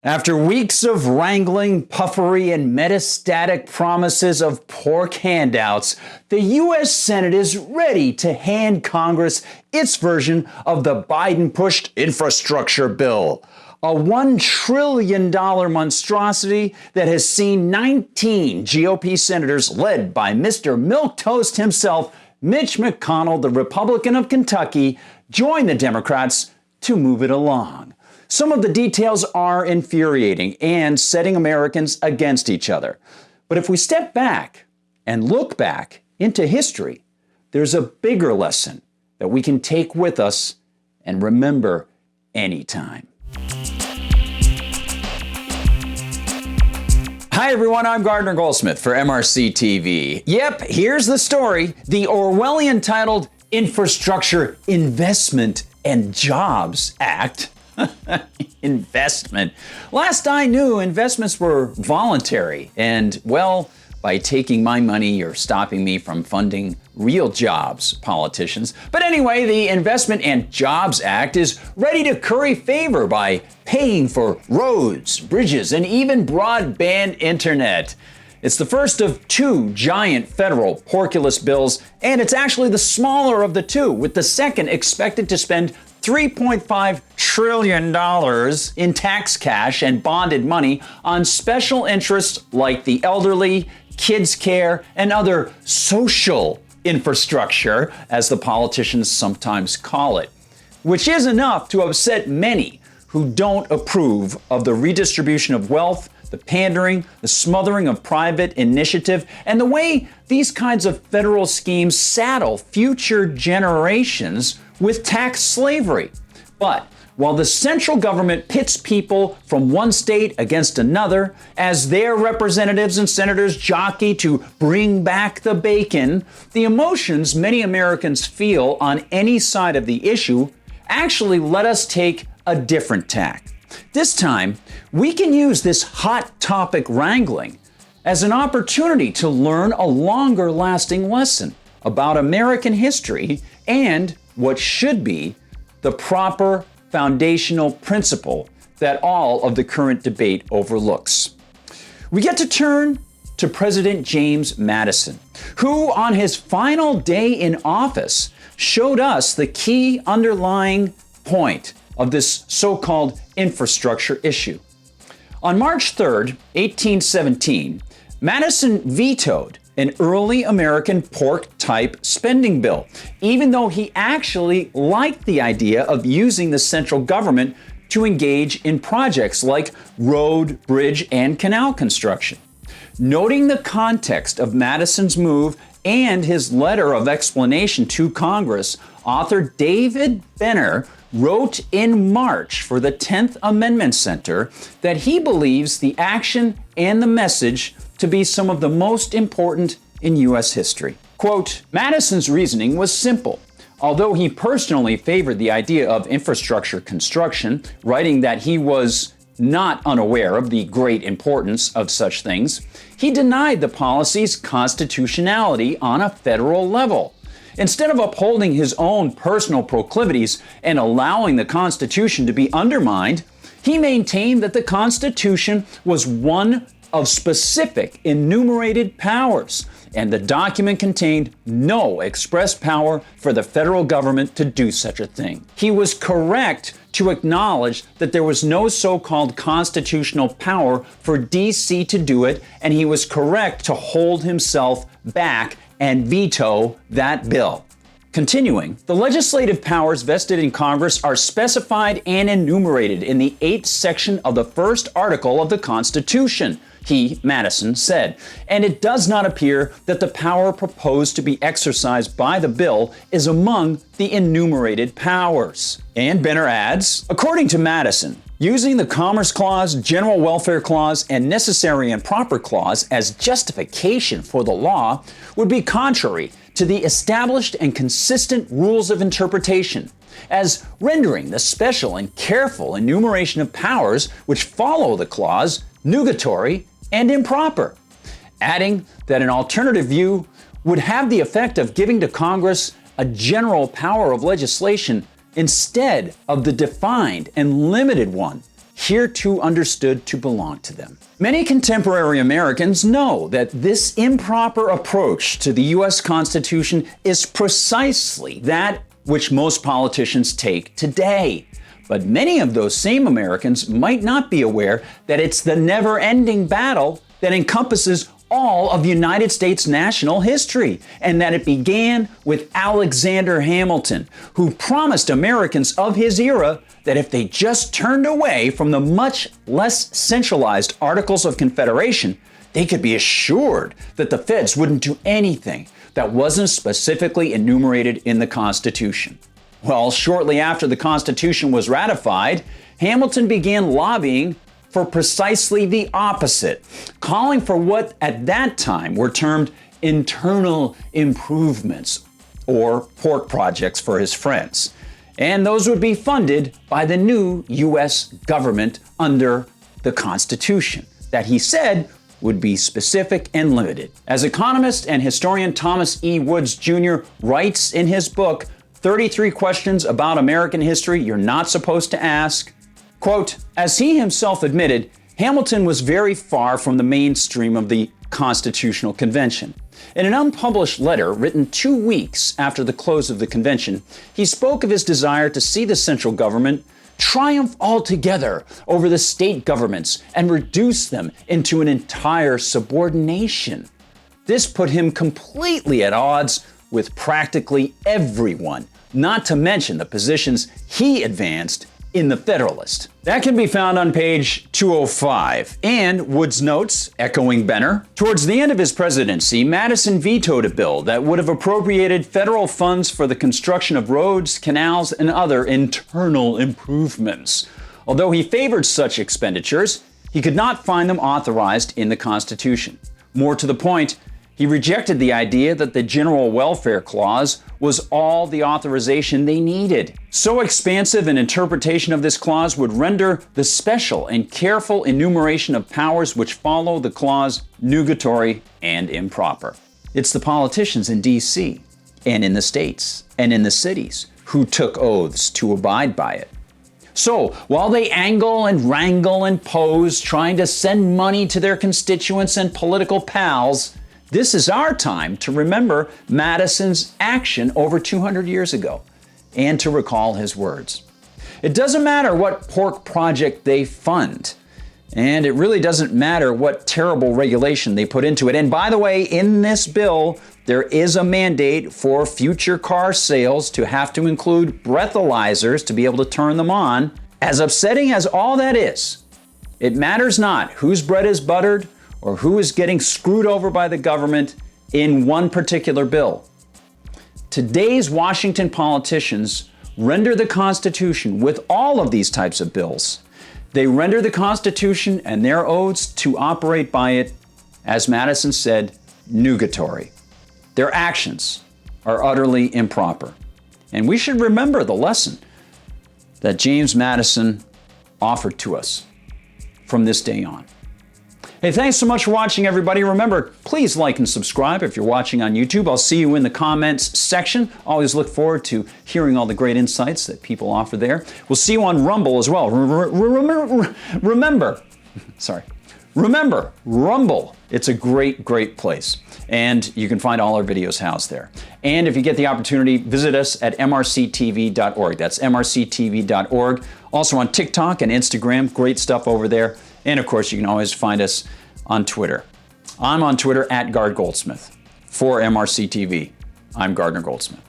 After weeks of wrangling, puffery, and metastatic promises of pork handouts, the U.S. Senate is ready to hand Congress its version of the Biden-pushed infrastructure bill, a $1 trillion monstrosity that has seen 19 GOP senators led by Mr. Milquetoast himself, Mitch McConnell, the Republican of Kentucky, join the Democrats to move it along. Some of the details are infuriating and setting Americans against each other. But if we step back and look back into history, there's a bigger lesson that we can take with us and remember anytime. Hi everyone, I'm Gardner Goldsmith for MRC-TV. Yep, here's the story. The Orwellian titled Infrastructure Investment and Jobs Act. Investment. Last I knew, investments were voluntary. And, well, by taking my money, you're stopping me from funding real jobs, politicians. But anyway, the Investment and Jobs Act is ready to curry favor by paying for roads, bridges, and even broadband internet. It's the first of two giant federal porculus bills, and it's actually the smaller of the two, with the second expected to spend $3.5 trillion in tax cash and bonded money on special interests like the elderly, kids' care, and other social infrastructure, as the politicians sometimes call it, which is enough to upset many who don't approve of the redistribution of wealth, the pandering, the smothering of private initiative, and the way these kinds of federal schemes saddle future generations with tax slavery. But while the central government pits people from one state against another as their representatives and senators jockey to bring back the bacon, the emotions many Americans feel on any side of the issue actually let us take a different tack. This time, we can use this hot topic wrangling as an opportunity to learn a longer lasting lesson about American history and what should be the proper foundational principle that all of the current debate overlooks. We get to turn to President James Madison, who on his final day in office showed us the key underlying point of this so-called infrastructure issue. On March 3rd, 1817, Madison vetoed an early American pork-type spending bill, even though he actually liked the idea of using the central government to engage in projects like road, bridge, and canal construction. Noting the context of Madison's move and his letter of explanation to Congress, author David Benner wrote in March for the 10th Amendment Center that he believes the action and the message to be some of the most important in U.S. history. Quote, Madison's reasoning was simple. Although he personally favored the idea of infrastructure construction, writing that he was not unaware of the great importance of such things, he denied the policy's constitutionality on a federal level. Instead of upholding his own personal proclivities and allowing the Constitution to be undermined, he maintained that the Constitution was one of specific enumerated powers, and the document contained no express power for the federal government to do such a thing. He was correct to acknowledge that there was no so-called constitutional power for D.C. to do it, and he was correct to hold himself back and veto that bill. Continuing, the legislative powers vested in Congress are specified and enumerated in the 8th section of the first article of the Constitution, he, Madison, said, and it does not appear that the power proposed to be exercised by the bill is among the enumerated powers. And Benner adds, according to Madison, using the Commerce Clause, General Welfare Clause, and Necessary and Proper Clause as justification for the law would be contrary to the established and consistent rules of interpretation, as rendering the special and careful enumeration of powers which follow the clause nugatory and improper, adding that an alternative view would have the effect of giving to Congress a general power of legislation instead of the defined and limited one hereto understood to belong to them. Many contemporary Americans know that this improper approach to the U.S. Constitution is precisely that which most politicians take today. But many of those same Americans might not be aware that it's the never-ending battle that encompasses all of the United States national history, and that it began with Alexander Hamilton, who promised Americans of his era that if they just turned away from the much less centralized Articles of Confederation, they could be assured that the feds wouldn't do anything that wasn't specifically enumerated in the Constitution. Well, shortly after the Constitution was ratified, Hamilton began lobbying for precisely the opposite, calling for what at that time were termed internal improvements, or pork projects for his friends. And those would be funded by the new U.S. government under the Constitution, that he said would be specific and limited. As economist and historian Thomas E. Woods Jr. writes in his book, 33 Questions About American History You're Not Supposed to Ask, quote, as he himself admitted, Hamilton was very far from the mainstream of the Constitutional Convention. In an unpublished letter written 2 weeks after the close of the convention, he spoke of his desire to see the central government triumph altogether over the state governments and reduce them into an entire subordination. This put him completely at odds with practically everyone, not to mention the positions he advanced in the Federalist. That can be found on page 205. And Woods notes, echoing Benner, towards the end of his presidency, Madison vetoed a bill that would have appropriated federal funds for the construction of roads, canals, and other internal improvements. Although he favored such expenditures, he could not find them authorized in the Constitution. More to the point, he rejected the idea that the General Welfare Clause was all the authorization they needed. So expansive an interpretation of this clause would render the special and careful enumeration of powers which follow the clause nugatory and improper. It's the politicians in D.C. and in the states and in the cities who took oaths to abide by it. So while they angle and wrangle and pose, trying to send money to their constituents and political pals, this is our time to remember Madison's action over 200 years ago and to recall his words. It doesn't matter what pork project they fund, and it really doesn't matter what terrible regulation they put into it. And by the way, in this bill, there is a mandate for future car sales to have to include breathalyzers to be able to turn them on. As upsetting as all that is, it matters not whose bread is buttered or who is getting screwed over by the government in one particular bill. Today's Washington politicians render the Constitution with all of these types of bills. They render the Constitution and their oaths to operate by it, as Madison said, nugatory. Their actions are utterly improper. And we should remember the lesson that James Madison offered to us from this day on. Hey, thanks so much for watching, everybody. Remember, please like and subscribe if you're watching on YouTube. I'll see you in the comments section. Always look forward to hearing all the great insights that people offer there. We'll see you on Rumble as well. Remember, Rumble. It's a great, great place. And you can find all our videos housed there. And if you get the opportunity, visit us at MRCTV.org. That's MRCTV.org. Also on TikTok and Instagram. Great stuff over there. And of course, you can always find us on Twitter. I'm on Twitter at Gard Goldsmith. For MRC TV, I'm Gardner Goldsmith.